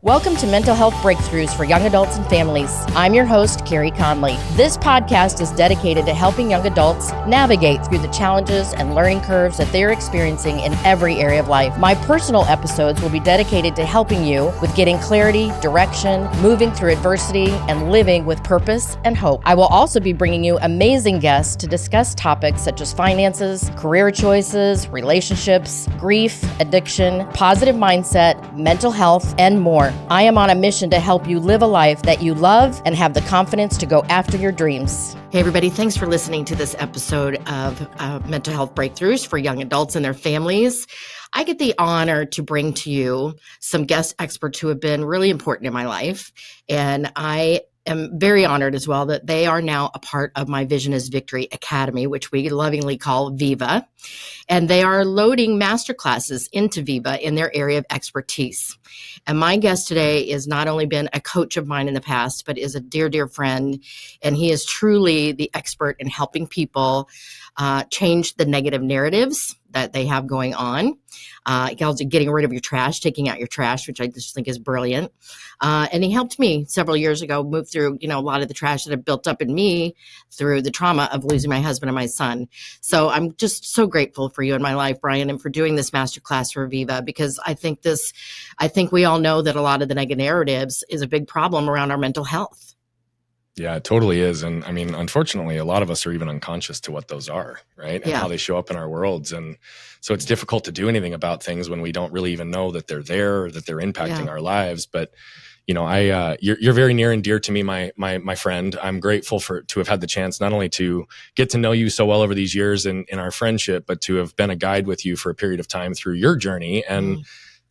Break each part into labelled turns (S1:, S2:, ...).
S1: Welcome to Mental Health Breakthroughs for Young Adults and Families. I'm your host, Carey Conley. This podcast is dedicated to helping young adults navigate through the challenges and learning curves that they're experiencing in every area of life. My personal episodes will be dedicated to helping you with getting clarity, direction, moving through adversity, and living with purpose and hope. I will also be bringing you amazing guests to discuss topics such as finances, career choices, relationships, grief, addiction, positive mindset, mental health, and more. I am on a mission to help you live a life that you love and have the confidence to go after your dreams. Hey, everybody. Thanks for listening to this episode of Mental Health Breakthroughs for Young Adults and their Families. I get the honor to bring to you some guest experts who have been really important in my life. And I am very honored as well that they are now a part of my Vision is Victory Academy, which we lovingly call Viva. And they are loading masterclasses into Viva in their area of expertise. And my guest today has not only been a coach of mine in the past, but is a dear, dear friend. And he is truly the expert in helping people change the negative narratives that they have going on. Getting rid of your trash, taking out your trash, which I just think is brilliant. And he helped me several years ago move through, a lot of the trash that had built up in me through the trauma of losing my husband and my son. So I'm just so grateful for you in my life, Brian, and for doing this masterclass for Viva, because I think we all know that a lot of the negative narratives is a big problem around our mental health.
S2: Yeah, it totally is. And I mean, unfortunately, a lot of us are even unconscious to what those are, right? And how they show up in our worlds. And so it's difficult to do anything about things when we don't really even know that they're there or that they're impacting our lives. But, you're very near and dear to me, my friend. I'm grateful to have had the chance not only to get to know you so well over these years in our friendship, but to have been a guide with you for a period of time through your journey. And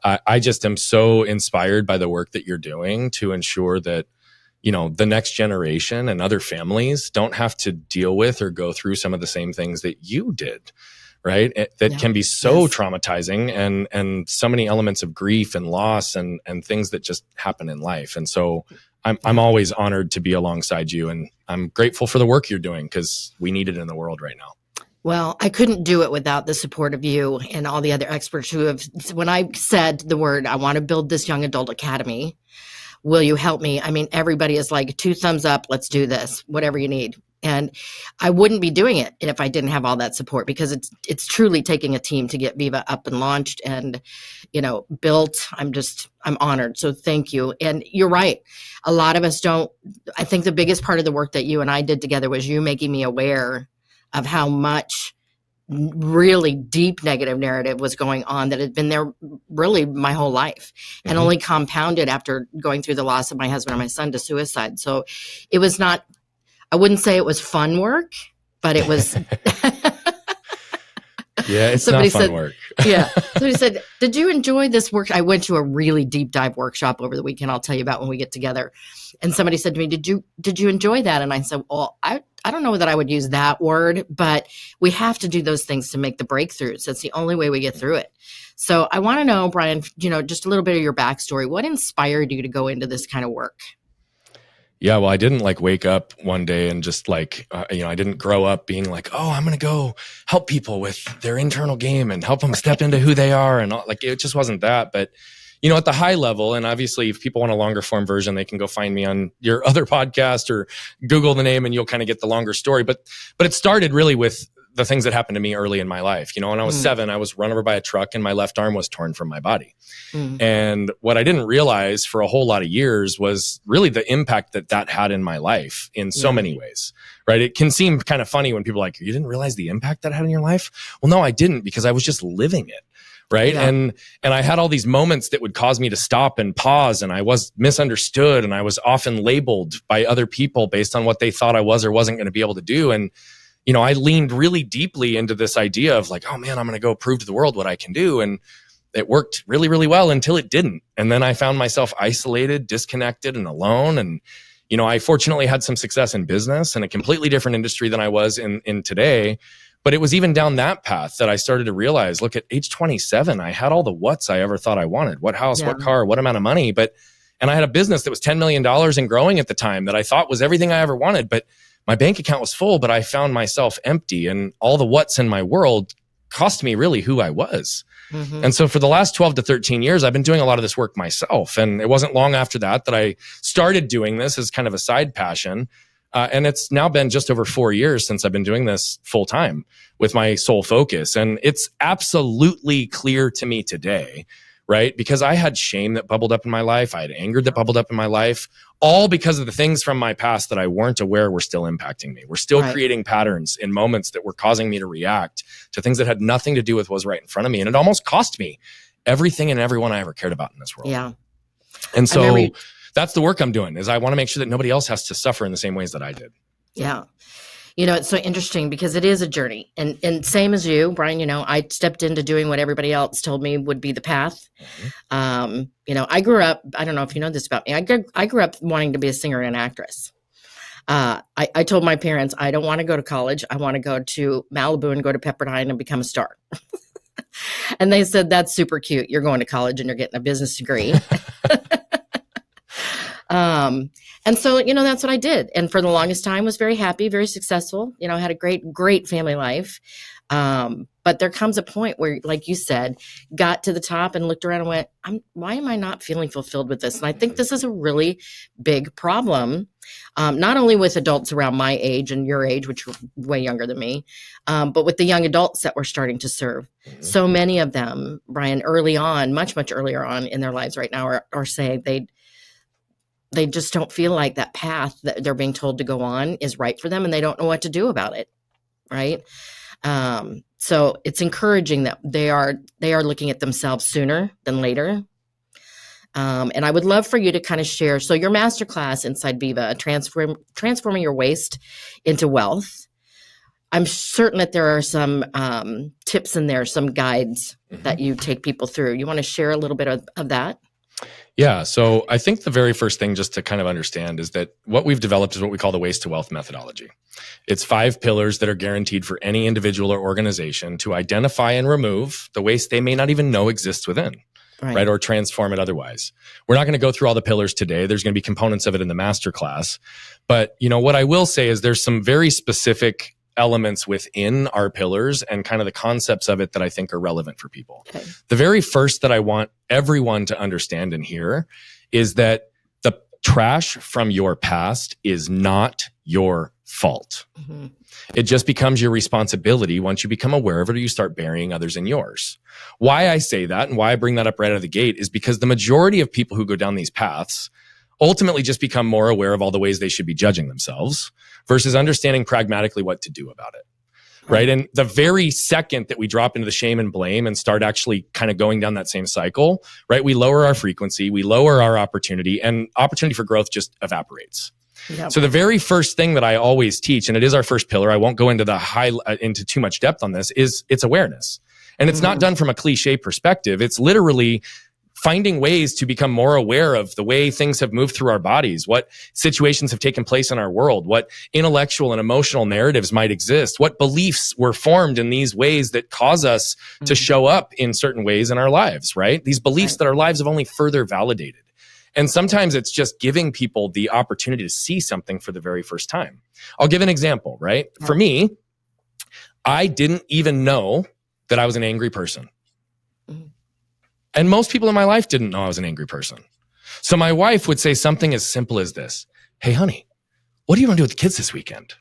S2: I just am so inspired by the work that you're doing to ensure that the next generation and other families don't have to deal with or go through some of the same things that you did, right? That can be so traumatizing and so many elements of grief and loss and things that just happen in life. And so I'm always honored to be alongside you, and I'm grateful for the work you're doing because we need it in the world right now.
S1: Well, I couldn't do it without the support of you and all the other experts who have, when I said the word, I want to build this young adult academy, will you help me? I mean, everybody is like 2 thumbs up. Let's do this, whatever you need. And I wouldn't be doing it if I didn't have all that support, because it's truly taking a team to get Viva up and launched and, built. I'm honored. So thank you. And you're right. A lot of us don't. I think the biggest part of the work that you and I did together was you making me aware of how much really deep negative narrative was going on that had been there really my whole life, and only compounded after going through the loss of my husband and my son to suicide. So it was not, I wouldn't say it was fun work, but it was.
S2: Yeah, it's not fun work.
S1: Somebody said, did you enjoy this work? I went to a really deep dive workshop over the weekend. I'll tell you about when we get together. And somebody said to me, did you enjoy that? And I said, well, I don't know that I would use that word, but we have to do those things to make the breakthroughs. That's the only way we get through it. So I want to know, Brian, just a little bit of your backstory. What inspired you to go into this kind of work?
S2: Yeah, well, I didn't wake up one day and just I didn't grow up being like, oh, I'm going to go help people with their internal game and help them step into who they are. And it just wasn't that. But, at the high level, and obviously if people want a longer form version, they can go find me on your other podcast or Google the name and you'll kind of get the longer story. But it started really with the things that happened to me early in my life. When I was 7, I was run over by a truck and my left arm was torn from my body. And what I didn't realize for a whole lot of years was really the impact that had in my life in so many ways, right? It can seem kind of funny when people are like, you didn't realize the impact that had in your life? Well, no, I didn't, because I was just living it. Right. Yeah. And I had all these moments that would cause me to stop and pause, and I was misunderstood, and I was often labeled by other people based on what they thought I was or wasn't going to be able to do. And I leaned really deeply into this idea of oh man, I'm going to go prove to the world what I can do. And it worked really, really well until it didn't. And then I found myself isolated, disconnected, and alone. And, I fortunately had some success in business in a completely different industry than I was in today. But it was even down that path that I started to realize, look, at age 27, I had all the whats I ever thought I wanted. What house, what car, what amount of money. And I had a business that was $10 million and growing at the time that I thought was everything I ever wanted. But my bank account was full, but I found myself empty, and all the what's in my world cost me really who I was. And so for the last 12 to 13 years, I've been doing a lot of this work myself. And it wasn't long after that I started doing this as kind of a side passion. And it's now been just over 4 years since I've been doing this full time with my sole focus. And it's absolutely clear to me today, right? Because I had shame that bubbled up in my life. I had anger that bubbled up in my life, all because of the things from my past that I weren't aware were still impacting me. We're still creating patterns in moments that were causing me to react to things that had nothing to do with what was right in front of me. And it almost cost me everything and everyone I ever cared about in this world.
S1: Yeah.
S2: And so that's the work I'm doing, is I want to make sure that nobody else has to suffer in the same ways that I did.
S1: Yeah. It's so interesting because it is a journey, and same as you, Brian, I stepped into doing what everybody else told me would be the path. I grew up, I don't know if you know this about me. I grew up wanting to be a singer and an actress. I told my parents, I don't want to go to college. I want to go to Malibu and go to Pepperdine and become a star. And they said, that's super cute. You're going to college and you're getting a business degree. And so, that's what I did. And for the longest time was very happy, very successful, had a great family life. But there comes a point where, like you said, got to the top and looked around and went, why am I not feeling fulfilled with this? And I think this is a really big problem. Not only with adults around my age and your age, which are way younger than me, but with the young adults that we're starting to serve. So many of them, Brian, early on, much earlier on in their lives right now are saying they just don't feel like that path that they're being told to go on is right for them, and they don't know what to do about it. Right. So it's encouraging that they are looking at themselves sooner than later. And I would love for you to kind of share. So your masterclass inside Viva, transforming your waste into wealth. I'm certain that there are some tips in there, some guides that you take people through. You want to share a little bit of that?
S2: Yeah. So I think the very first thing just to kind of understand is that what we've developed is what we call the waste to wealth methodology. It's 5 pillars that are guaranteed for any individual or organization to identify and remove the waste they may not even know exists within, right? Or transform it otherwise. We're not going to go through all the pillars today. There's going to be components of it in the masterclass. But, what I will say is there's some very specific elements within our pillars and kind of the concepts of it that I think are relevant for people. Okay. The very first that I want everyone to understand and hear is that the trash from your past is not your fault. It just becomes your responsibility once you become aware of it or you start burying others in yours. Why I say that and why I bring that up right out of the gate is because the majority of people who go down these paths ultimately just become more aware of all the ways they should be judging themselves versus understanding pragmatically what to do about it. Right. And the very second that we drop into the shame and blame and start actually kind of going down that same cycle, right, we lower our frequency, we lower our opportunity, and opportunity for growth just evaporates. Yep. So the very first thing that I always teach, and it is our first pillar, I won't go into into too much depth on this, is it's awareness. And it's not done from a cliche perspective. It's literally finding ways to become more aware of the way things have moved through our bodies, what situations have taken place in our world, what intellectual and emotional narratives might exist, what beliefs were formed in these ways that cause us to show up in certain ways in our lives, right? These beliefs that our lives have only further validated. And sometimes it's just giving people the opportunity to see something for the very first time. I'll give an example, right? For me, I didn't even know that I was an angry person. And most people in my life didn't know I was an angry person. So my wife would say something as simple as this: "Hey, honey, what do you want to do with the kids this weekend?"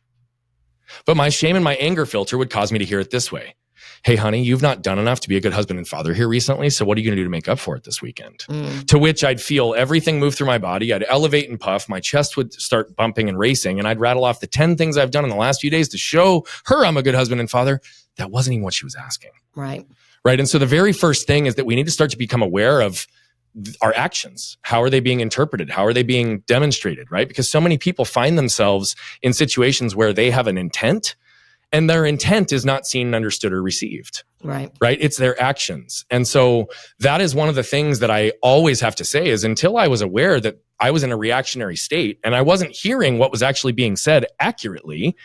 S2: But my shame and my anger filter would cause me to hear it this way: "Hey, honey, you've not done enough to be a good husband and father here recently. So what are you going to do to make up for it this weekend?" To which I'd feel everything move through my body. I'd elevate and puff. My chest would start bumping and racing. And I'd rattle off the 10 things I've done in the last few days to show her I'm a good husband and father. That wasn't even what she was asking. Right. And so the very first thing is that we need to start to become aware of our actions. How are they being interpreted? How are they being demonstrated? Right. Because so many people find themselves in situations where they have an intent and their intent is not seen, understood, or received. Right. It's their actions. And so that is one of the things that I always have to say is until I was aware that I was in a reactionary state and I wasn't hearing what was actually being said accurately,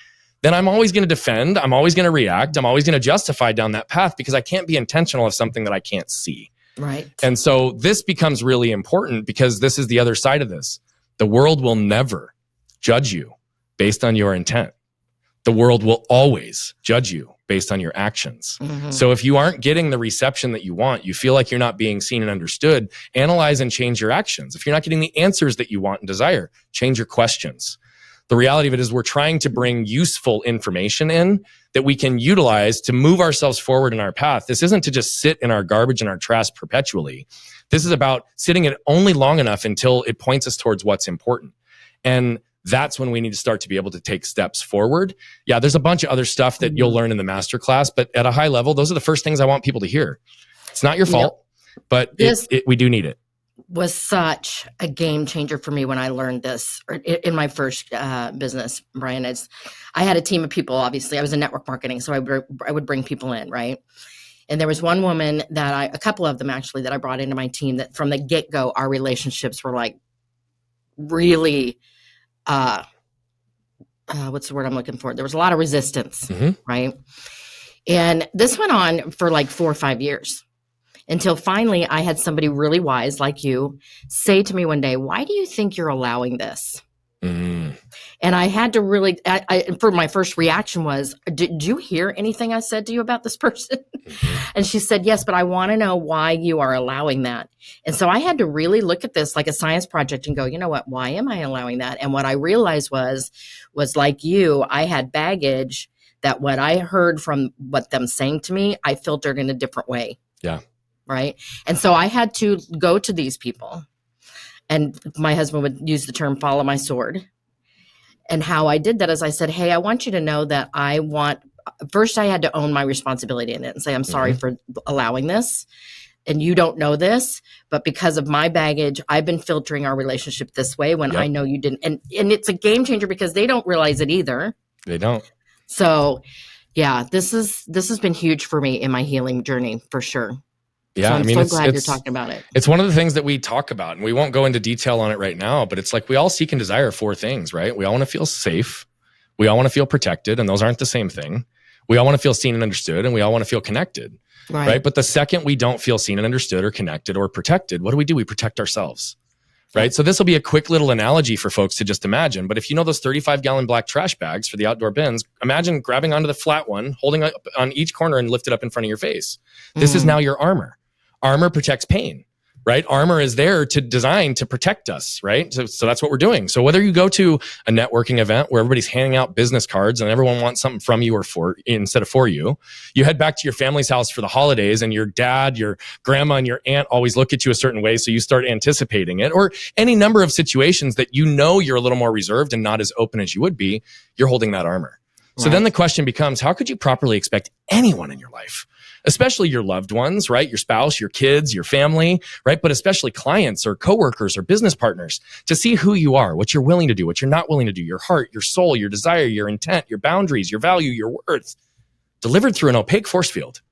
S2: then I'm always going to defend. I'm always going to react. I'm always going to justify down that path because I can't be intentional of something that I can't see. Right. And so this becomes really important because this is the other side of this. The world will never judge you based on your intent. The world will always judge you based on your actions. So if you aren't getting the reception that you want, you feel like you're not being seen and understood, analyze and change your actions. If you're not getting the answers that you want and desire, change your questions. The reality of it is we're trying to bring useful information in that we can utilize to move ourselves forward in our path. This isn't to just sit in our garbage and our trash perpetually. This is about sitting it only long enough until it points us towards what's important. And that's when we need to start to be able to take steps forward. Yeah, there's a bunch of other stuff that you'll learn in the masterclass, but at a high level, those are the first things I want people to hear. It's not your fault, but we do need it.
S1: Was such a game changer for me when I learned this in my first business, Brian. I had a team of people, obviously. I was in network marketing, so I would bring people in, right? And there was one woman a couple of them actually, that I brought into my team that from the get-go, our relationships were like really, what's the word I'm looking for? There was a lot of resistance, right? And this went on for like 4 or 5 years. Until finally I had somebody really wise like you say to me one day, why do you think you're allowing this? And I had to really, for my first reaction was, did you hear anything I said to you about this person? And she said, yes, but I want to know why you are allowing that. And so I had to really look at this like a science project and go, you know what, why am I allowing that? And what I realized was like you, I had baggage that what I heard from what them saying to me, I filtered in a different way.
S2: Yeah.
S1: Right. And so I had to go to these people, and my husband would use the term follow my sword. And how I did that is I said, hey, I want you to know that first I had to own my responsibility in it and say, I'm sorry for allowing this. And you don't know this, but because of my baggage, I've been filtering our relationship this way when I know you didn't. And it's a game changer because they don't realize it either.
S2: They don't. So
S1: yeah, this has been huge for me in my healing journey for sure.
S2: Yeah,
S1: so I'm so glad you're talking about it.
S2: It's one of the things that we talk about, and we won't go into detail on it right now, but it's like we all seek and desire 4 things, right? We all want to feel safe. We all want to feel protected, and those aren't the same thing. We all want to feel seen and understood, and we all want to feel connected, right? But the second we don't feel seen and understood or connected or protected, what do? We protect ourselves, right? So this will be a quick little analogy for folks to just imagine, but if you know those 35-gallon black trash bags for the outdoor bins, imagine grabbing onto the flat one, holding up on each corner and lift it up in front of your face. This is now your armor. Armor protects pain, right? Armor is there designed to protect us, right? So that's what we're doing. So whether you go to a networking event where everybody's handing out business cards and everyone wants something from you or instead of for you, you head back to your family's house for the holidays and your dad, your grandma, and your aunt always look at you a certain way, so you start anticipating it, or any number of situations that you know you're a little more reserved and not as open as you would be, you're holding that armor. So then the question becomes, how could you properly expect anyone in your life, especially your loved ones, right? Your spouse, your kids, your family, right? But especially clients or coworkers or business partners, to see who you are, what you're willing to do, what you're not willing to do, your heart, your soul, your desire, your intent, your boundaries, your value, your worth, delivered through an opaque force field.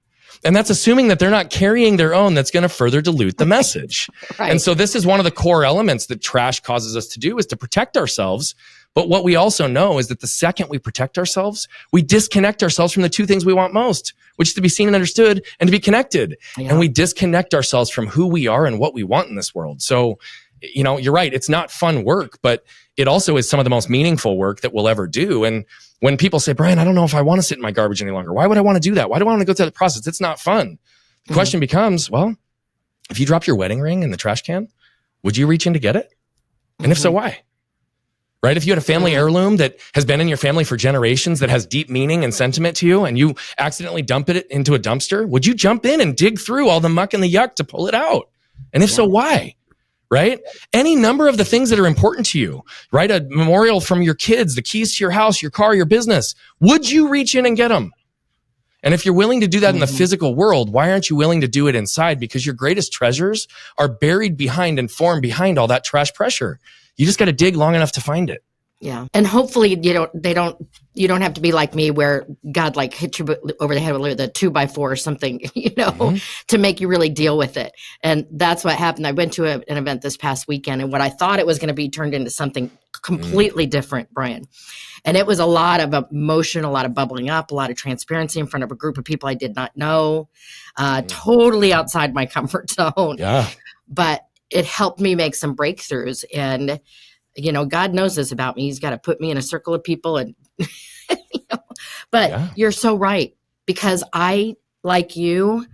S2: And that's assuming that they're not carrying their own that's going to further dilute the message. And so this is one of the core elements that trash causes us to do, is to protect ourselves. But what we also know is that the second we protect ourselves, we disconnect ourselves from the 2 things we want most, which is to be seen and understood and to be connected. And we disconnect ourselves from who we are and what we want in this world. So, you know, you're right. It's not fun work, but it also is some of the most meaningful work that we'll ever do. And when people say, Brian, I don't know if I want to sit in my garbage any longer. Why would I want to do that? Why do I want to go through the process? It's not fun. The question becomes, well, if you drop your wedding ring in the trash can, would you reach in to get it? And if so, why? Right? If you had a family heirloom that has been in your family for generations, that has deep meaning and sentiment to you, and you accidentally dump it into a dumpster, would you jump in and dig through all the muck and the yuck to pull it out? And if so, why? Right? Any number of the things that are important to you, right? A memorial from your kids, the keys to your house, your car, your business. Would you reach in and get them? And if you're willing to do that in the physical world, why aren't you willing to do it inside? Because your greatest treasures are buried behind and formed behind all that trash pressure. You just got to dig long enough to find it.
S1: Yeah. And hopefully you don't have to be like me where God like hit you over the head with a 2x4 or something, to make you really deal with it. And that's what happened. I went to an event this past weekend, and what I thought it was going to be turned into something completely different, Brian. And it was a lot of emotion, a lot of bubbling up, a lot of transparency in front of a group of people I did not know, totally outside my comfort zone.
S2: Yeah.
S1: But it helped me make some breakthroughs. And, God knows this about me. He's got to put me in a circle of people. And, but you're so right. because I, like you,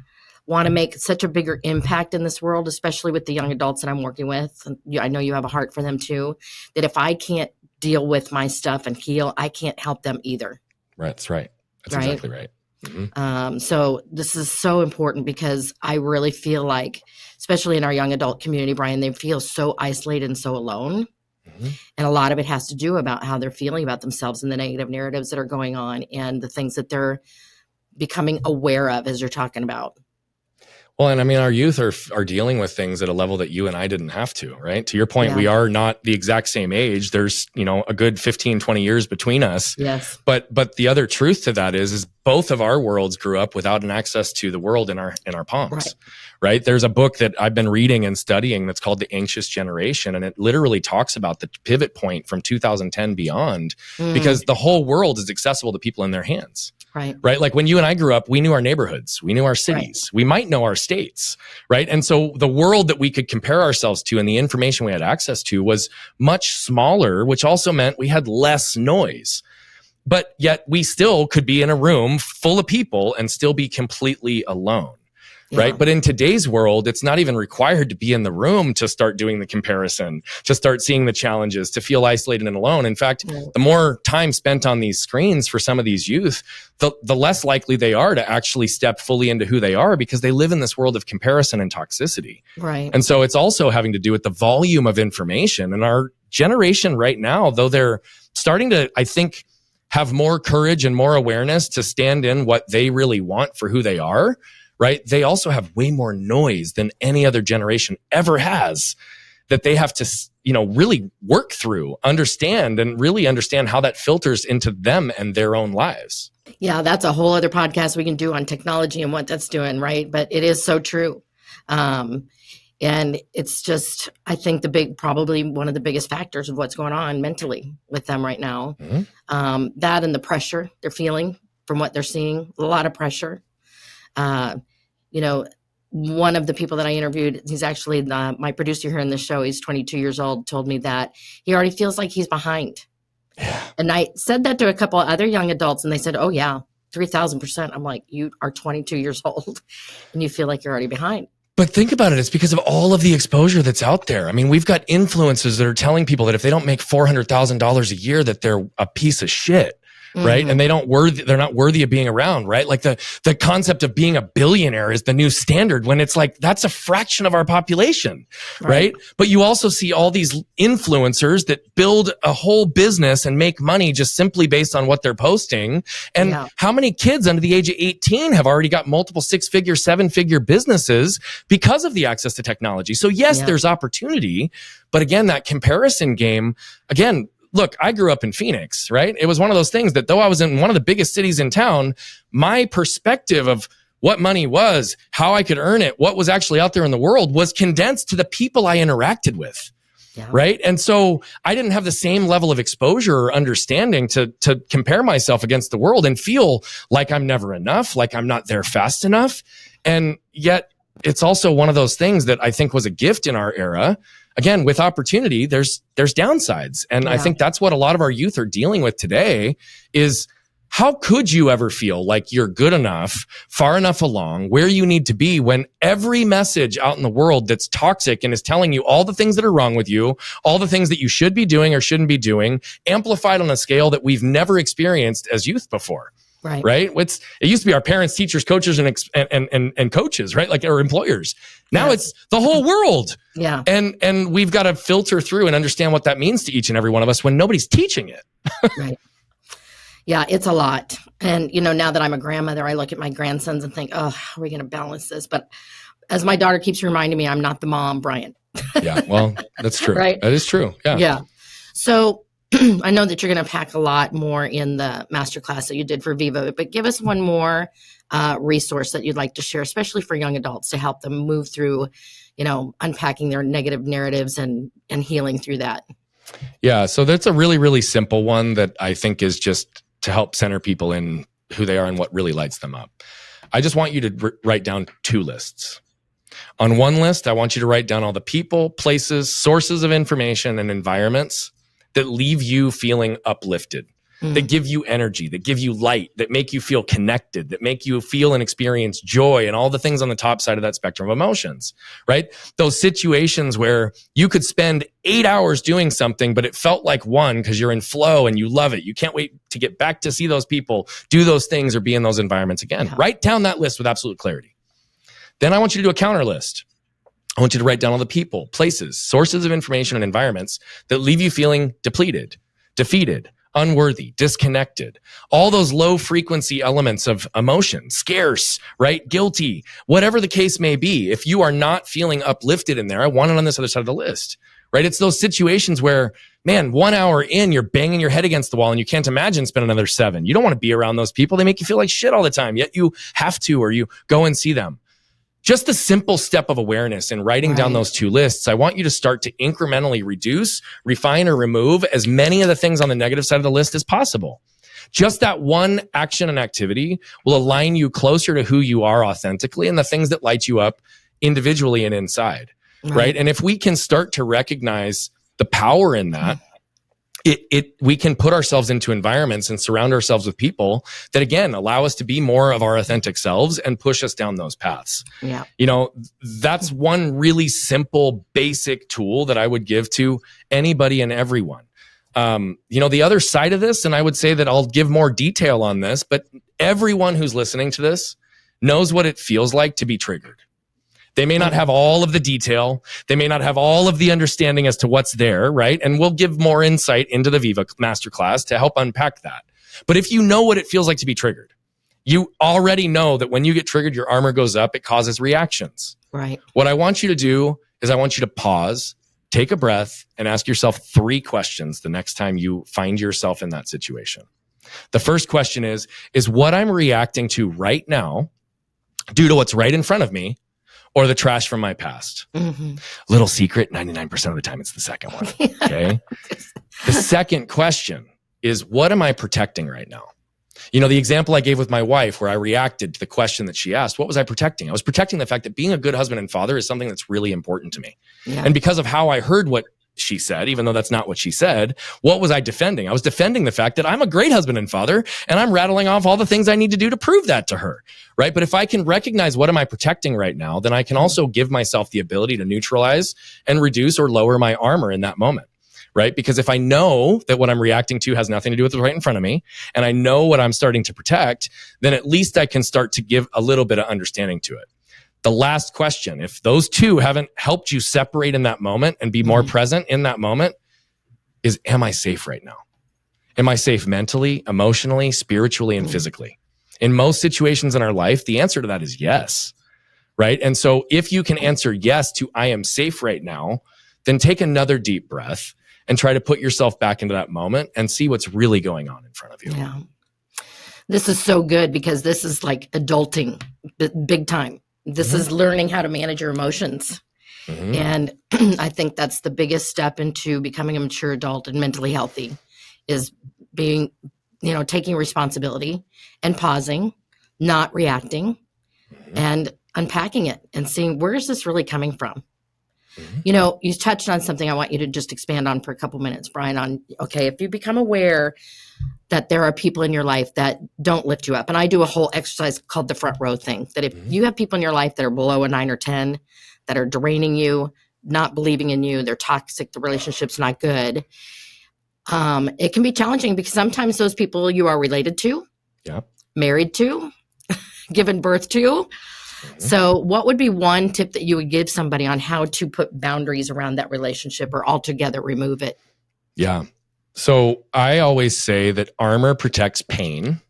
S1: want to make such a bigger impact in this world, especially with the young adults that I'm working with. And I know you have a heart for them too, that if I can't deal with my stuff and heal, I can't help them either.
S2: Right. That's right. That's
S1: Right?
S2: exactly right.
S1: So this is so important because I really feel like, especially in our young adult community, Brian, they feel so isolated and so alone. And a lot of it has to do about how they're feeling about themselves and the negative narratives that are going on and the things that they're becoming aware of, as you're talking about.
S2: Well, and I mean, our youth are dealing with things at a level that you and I didn't have to, right? To your point, we are not the exact same age. There's, a good 15, 20 years between us.
S1: Yes.
S2: But the other truth to that is both of our worlds grew up without an access to the world in our palms, right? There's a book that I've been reading and studying that's called The Anxious Generation. And it literally talks about the pivot point from 2010 beyond, because the whole world is accessible to people in their hands. Right. Like when you and I grew up, we knew our neighborhoods, we knew our cities, we might know our states, right? And so the world that we could compare ourselves to and the information we had access to was much smaller, which also meant we had less noise. But yet we still could be in a room full of people and still be completely alone. Right. But in today's world, it's not even required to be in the room to start doing the comparison, to start seeing the challenges, to feel isolated and alone. In fact, the more time spent on these screens for some of these youth, the less likely they are to actually step fully into who they are, because they live in this world of comparison and toxicity.
S1: Right.
S2: And so it's also having to do with the volume of information. And our generation right now, though they're starting to, I think, have more courage and more awareness to stand in what they really want for who they are, right? They also have way more noise than any other generation ever has that they have to, really work through, understand, and really understand how that filters into them and their own lives. Yeah,
S1: that's a whole other podcast we can do on technology and what that's doing, right? But it is so true. And it's just, I think probably one of the biggest factors of what's going on mentally with them right now. That and the pressure they're feeling from what they're seeing, a lot of pressure. One of the people that I interviewed, he's actually my producer here in the show. He's 22 years old, told me that he already feels like he's behind.
S2: Yeah.
S1: And I said that to a couple of other young adults, and they said, oh, yeah, 3,000%. I'm like, you are 22 years old and you feel like you're already behind.
S2: But think about it. It's because of all of the exposure that's out there. I mean, we've got influencers that are telling people that if they don't make $400,000 a year, that they're a piece of shit. Right. And they're not worthy of being around. Right. Like the concept of being a billionaire is the new standard, when it's like, that's a fraction of our population. Right. But you also see all these influencers that build a whole business and make money just simply based on what they're posting. And how many kids under the age of 18 have already got multiple 6-figure, 7-figure businesses because of the access to technology? So yes, there's opportunity. But again, that comparison game, look, I grew up in Phoenix, right? It was one of those things that though I was in one of the biggest cities in town, my perspective of what money was, how I could earn it, what was actually out there in the world was condensed to the people I interacted with. Right. And so I didn't have the same level of exposure or understanding to compare myself against the world and feel like I'm never enough, like I'm not there fast enough. And yet it's also one of those things that I think was a gift in our era. Again, with opportunity, there's downsides. And I think that's what a lot of our youth are dealing with today is, how could you ever feel like you're good enough, far enough along, where you need to be, when every message out in the world that's toxic and is telling you all the things that are wrong with you, all the things that you should be doing or shouldn't be doing, amplified on a scale that we've never experienced as youth before. Right. It used to be our parents, teachers, coaches, and coaches, right? Like our employers. Now it's the whole world.
S1: Yeah.
S2: And we've got to filter through and understand what that means to each and every one of us when nobody's teaching it.
S1: Right. Yeah, it's a lot. And, now that I'm a grandmother, I look at my grandsons and think, oh, how are we going to balance this? But as my daughter keeps reminding me, I'm not the mom, Brian.
S2: Yeah, well, that's true.
S1: Right.
S2: That is true. Yeah.
S1: Yeah. So I know that you're going to pack a lot more in the masterclass that you did for Vivo, but give us one more resource that you'd like to share, especially for young adults, to help them move through, unpacking their negative narratives and healing through that.
S2: Yeah. So that's a really, really simple one that I think is just to help center people in who they are and what really lights them up. I just want you to write down 2 lists. On one list, I want you to write down all the people, places, sources of information, and environments that leave you feeling uplifted, that give you energy, that give you light, that make you feel connected, that make you feel and experience joy and all the things on the top side of that spectrum of emotions, right? Those situations where you could spend 8 hours doing something, but it felt like one because you're in flow and you love it. You can't wait to get back to see those people, do those things, or be in those environments again. Write down that list with absolute clarity. Then I want you to do a counter list. I want you to write down all the people, places, sources of information, and environments that leave you feeling depleted, defeated, unworthy, disconnected, all those low frequency elements of emotion, scarce, right? Guilty, whatever the case may be. If you are not feeling uplifted in there, I want it on this other side of the list, right? It's those situations where, man, 1 hour in, you're banging your head against the wall and you can't imagine spending another 7. You don't want to be around those people. They make you feel like shit all the time, yet you have to, or you go and see them. Just the simple step of awareness in writing down those 2 lists, I want you to start to incrementally reduce, refine, or remove as many of the things on the negative side of the list as possible. Just that one action and activity will align you closer to who you are authentically and the things that light you up individually and inside, right? And if we can start to recognize the power in that, we can put ourselves into environments and surround ourselves with people that, again, allow us to be more of our authentic selves and push us down those paths. Yeah. You know, that's one really simple, basic tool that I would give to anybody and everyone. You know, the other side of this, and I would say that I'll give more detail on this, but everyone who's listening to this knows what it feels like to be triggered. They may not have all of the detail. They may not have all of the understanding as to what's there, right? And we'll give more insight into the Viva Masterclass to help unpack that. But if you know what it feels like to be triggered, you already know that when you get triggered, your armor goes up. It causes reactions. Right. What I want you to do is I want you to pause, take a breath, and ask yourself 3 questions the next time you find yourself in that situation. The first question is what I'm reacting to right now due to what's right in front of me, or the trash from my past? Little secret, 99% of the time it's the second one, okay? The second question is, what am I protecting right now? You know, the example I gave with my wife where I reacted to the question that she asked, what was I protecting? I was protecting the fact that being a good husband and father is something that's really important to me. Yeah. And because of how I heard what she said, even though that's not what she said, what was I defending? I was defending the fact that I'm a great husband and father, and I'm rattling off all the things I need to do to prove that to her, right? But if I can recognize what am I protecting right now, then I can also give myself the ability to neutralize and reduce or lower my armor in that moment, right? Because if I know that what I'm reacting to has nothing to do with what's right in front of me, and I know what I'm starting to protect, then at least I can start to give a little bit of understanding to it. The last question, if those 2 haven't helped you separate in that moment and be more present in that moment, is, am I safe right now? Am I safe mentally, emotionally, spiritually, and physically? In most situations in our life, the answer to that is yes, right? And so if you can answer yes to I am safe right now, then take another deep breath and try to put yourself back into that moment and see what's really going on in front of you.
S3: Yeah. This is so good because this is like adulting, big time. This is learning how to manage your emotions. And I think that's the biggest step into becoming a mature adult and mentally healthy, is being, you know, taking responsibility and pausing, not reacting, and unpacking it and seeing, where is this really coming from? You know, you touched on something I want you to just expand on for a couple minutes, Brian, on, okay, if you become aware that there are people in your life that don't lift you up, and I do a whole exercise called the front row thing, that if you have people in your life that are below a 9 or 10, that are draining you, not believing in you, they're toxic, the relationship's not good, it can be challenging because sometimes those people you are related to, married to, given birth to. So what would be one tip that you would give somebody on how to put boundaries around that relationship or altogether remove it?
S2: Yeah. So I always say that armor protects pain,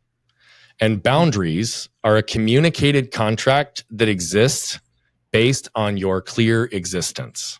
S2: and boundaries are a communicated contract that exists based on your clear existence.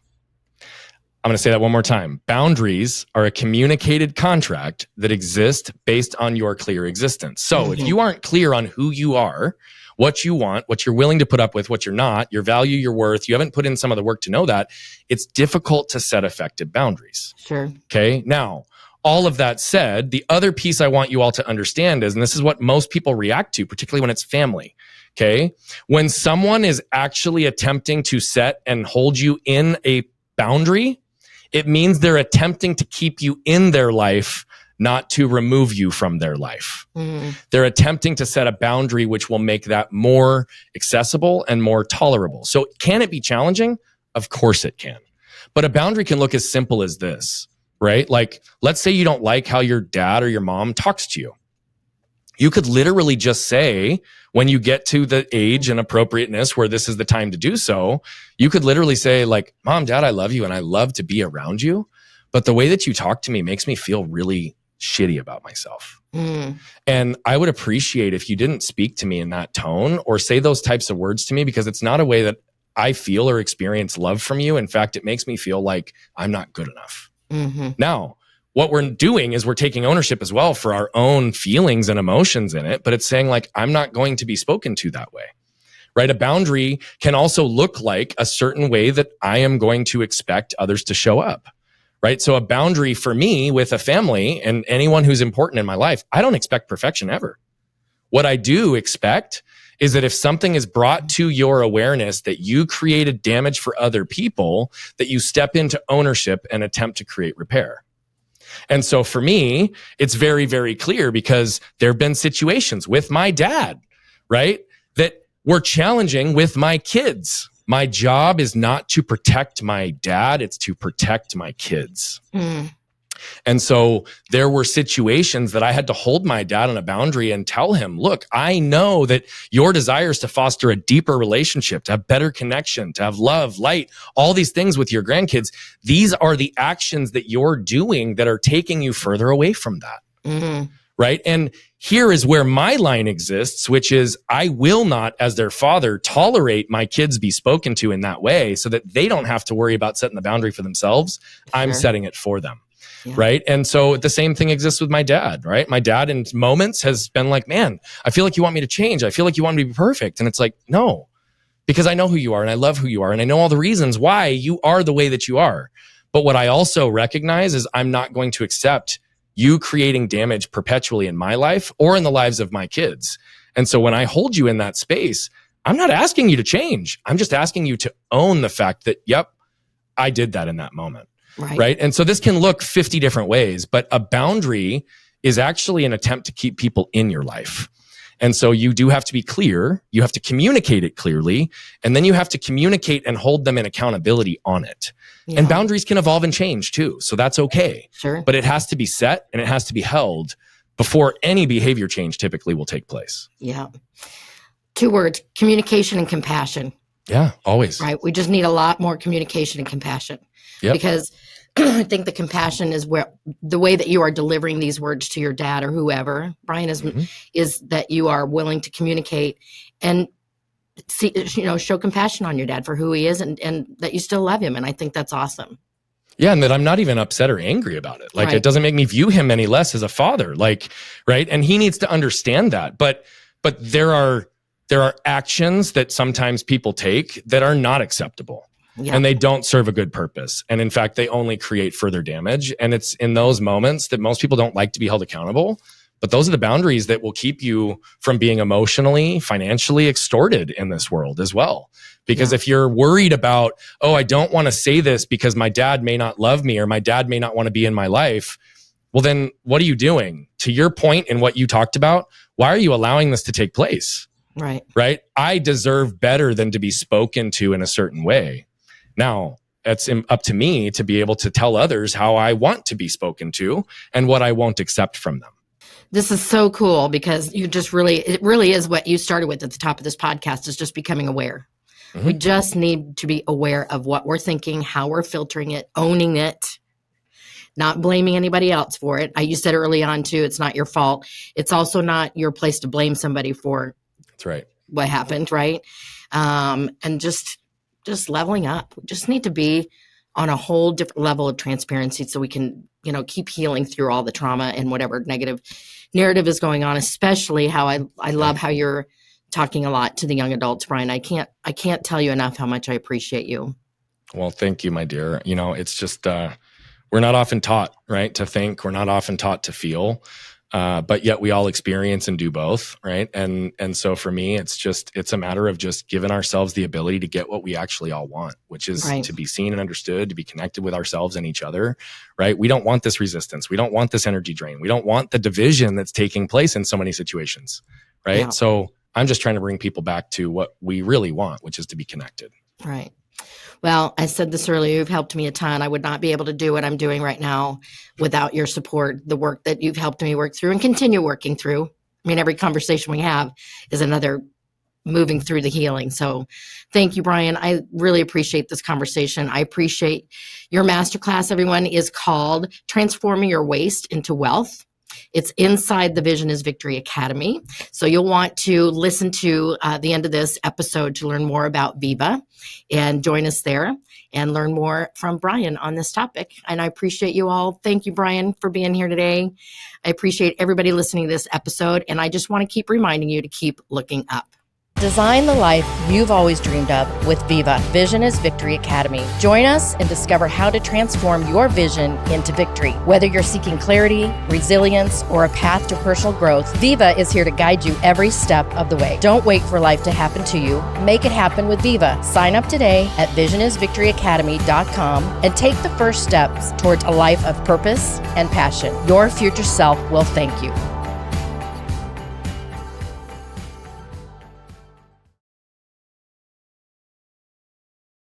S2: I'm going to say that one more time. Boundaries are a communicated contract that exists based on your clear existence. So if you aren't clear on who you are, what you want, what you're willing to put up with, what you're not, your value, your worth, you haven't put in some of the work to know that, it's difficult to set effective boundaries.
S3: Sure.
S2: Okay. Now, all of that said, the other piece I want you all to understand is, and this is what most people react to, particularly when it's family. Okay. When someone is actually attempting to set and hold you in a boundary, it means they're attempting to keep you in their life, not to remove you from their life. They're attempting to set a boundary which will make that more accessible and more tolerable. So can it be challenging? Of course it can. But a boundary can look as simple as this, right? Like, let's say you don't like how your dad or your mom talks to you. You could literally just say, when you get to the age and appropriateness where this is the time to do so, you could literally say, like, Mom, Dad, I love you and I love to be around you, but the way that you talk to me makes me feel really shitty about myself. And I would appreciate if you didn't speak to me in that tone or say those types of words to me, because it's not a way that I feel or experience love from you. In fact, it makes me feel like I'm not good enough. Now, what we're doing is we're taking ownership as well for our own feelings and emotions in it, but it's saying, like, I'm not going to be spoken to that way, right? A boundary can also look like a certain way that I am going to expect others to show up, right? So a boundary for me with a family and anyone who's important in my life, I don't expect perfection ever. What I do expect is that if something is brought to your awareness that you created damage for other people, that you step into ownership and attempt to create repair. And so for me, it's very, very clear, because there have been situations with my dad, right, that were challenging with my kids. My job is not to protect my dad, it's to protect my kids. And so there were situations that I had to hold my dad on a boundary and tell him, look, I know that your desire is to foster a deeper relationship, to have better connection, to have love, light, all these things with your grandkids. These are the actions that you're doing that are taking you further away from that. Right? And here is where my line exists, which is, I will not, as their father, tolerate my kids be spoken to in that way so that they don't have to worry about setting the boundary for themselves. I'm setting it for them. Right. And so the same thing exists with my dad, right? My dad in moments has been like, man, I feel like you want me to change. I feel like you want me to be perfect. And it's like, no, because I know who you are and I love who you are. And I know all the reasons why you are the way that you are. But what I also recognize is I'm not going to accept you creating damage perpetually in my life or in the lives of my kids. And so when I hold you in that space, I'm not asking you to change. I'm just asking you to own the fact that, yep, I did that in that moment. Right. And so this can look 50 different ways, but a boundary is actually an attempt to keep people in your life. And so you do have to be clear. You have to communicate it clearly. And then you have to communicate and hold them in accountability on it. And boundaries can evolve and change too. So that's okay. But it has to be set and it has to be held before any behavior change typically will take place.
S3: 2 words: communication and compassion.
S2: Yeah, always.
S3: Right. We just need a lot more communication and compassion. Because I think the compassion is where the way that you are delivering these words to your dad or whoever, Brian, is that you are willing to communicate and see, show compassion on your dad for who he is and that you still love him. And I think that's awesome.
S2: Yeah. And that I'm not even upset or angry about it. Like, it doesn't make me view him any less as a father. Like, right. And he needs to understand that. But there are actions that sometimes people take that are not acceptable. And they don't serve a good purpose. And in fact, they only create further damage. And it's in those moments that most people don't like to be held accountable. But those are the boundaries that will keep you from being emotionally, financially extorted in this world as well. Because if you're worried about, oh, I don't want to say this because my dad may not love me or my dad may not want to be in my life, well, then what are you doing? To your point in what you talked about, why are you allowing this to take place? Right? I deserve better than to be spoken to in a certain way. Now, it's up to me to be able to tell others how I want to be spoken to and what I won't accept from them.
S3: This is so cool because it really is what you started with at the top of this podcast, is just becoming aware. We just need to be aware of what we're thinking, how we're filtering it, owning it, not blaming anybody else for it. You said early on too, it's not your fault. It's also not your place to blame somebody for what happened, right? And just leveling up. We just need to be on a whole different level of transparency so we can, keep healing through all the trauma and whatever negative narrative is going on, especially how I love how you're talking a lot to the young adults, Brian. I can't tell you enough how much I appreciate you.
S2: Well, thank you, my dear. It's just, we're not often taught, right, to think. We're not often taught to feel. But yet we all experience and do both, right? And so for me, it's a matter of just giving ourselves the ability to get what we actually all want, which is
S3: Right.
S2: to be seen and understood, to be connected with ourselves and each other, right? We don't want this resistance. We don't want this energy drain. We don't want the division that's taking place in so many situations, right?
S3: Yeah.
S2: So I'm just trying to bring people back to what we really want, which is to be connected.
S3: Right. Well, I said this earlier, you've helped me a ton. I would not be able to do what I'm doing right now without your support, the work that you've helped me work through and continue working through. I mean, every conversation we have is another moving through the healing. So thank you, Brian. I really appreciate this conversation. I appreciate your masterclass. Everyone is called Transforming Your Waste into Wealth. It's inside the Vision is Victory Academy. So you'll want to listen to the end of this episode to learn more about Viva and join us there and learn more from Brian on this topic. And I appreciate you all. Thank you, Brian, for being here today. I appreciate everybody listening to this episode. And I just want to keep reminding you to keep looking up.
S1: Design the life you've always dreamed of with Viva, Vision is Victory Academy. Join us and discover how to transform your vision into victory. Whether you're seeking clarity, resilience, or a path to personal growth, Viva is here to guide you every step of the way. Don't wait for life to happen to you. Make it happen with Viva. Sign up today at visionisvictoryacademy.com and take the first steps towards a life of purpose and passion. Your future self will thank you.